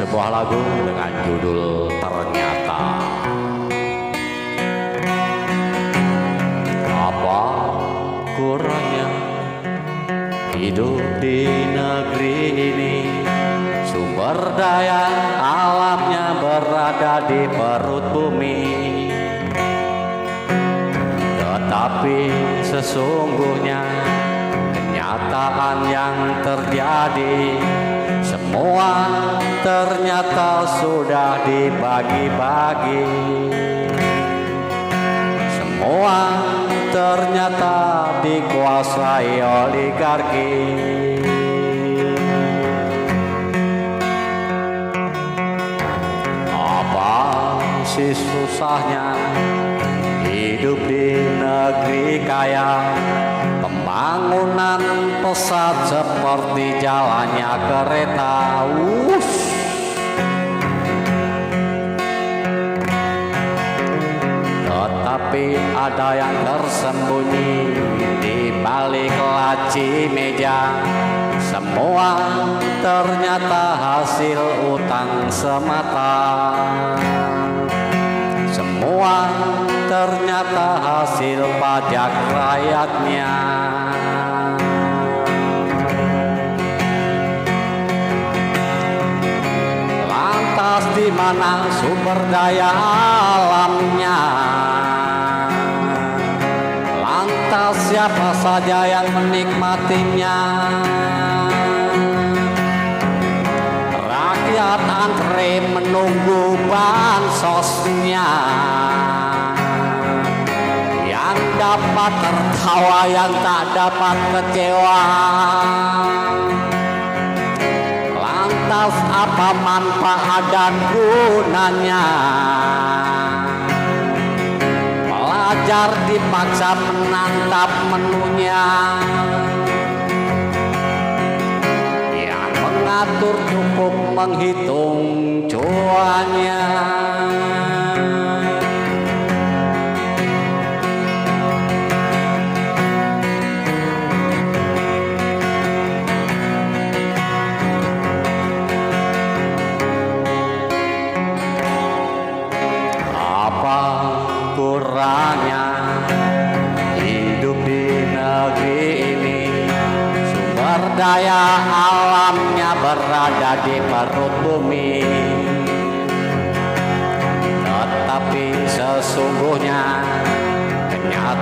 sebuah lagu dengan judul Ternyata. Apa kurangnya hidup di negeri ini, sumber daya alamnya berada di perut bumi, tetapi sesungguhnya kenyataan yang terjadi, semua ternyata sudah dibagi-bagi. Semua ternyata dikuasai oligarki. Apa sih susahnya hidup di negeri kaya? Pembangunan pesat seperti jalannya kereta. Tetapi ada yang tersembunyi di balik laci meja. Semua ternyata hasil utang semata. Semua ternyata hasil pajak rakyatnya. Lantas di mana sumber daya alamnya? Lantas siapa saja yang menikmatinya? Rakyat antre menunggu bansosnya, yang dapat tertawa, yang tak dapat kecewa. Lantas apa manfaat dan gunanya? Pelajar dipaksa menantap menunya, yang mengatur cukup menghitung cuannya. Apa kurangnya hidup di negeri ini, sumber daya alamnya berada di perut bumi, tetapi sesungguhnya kenyataan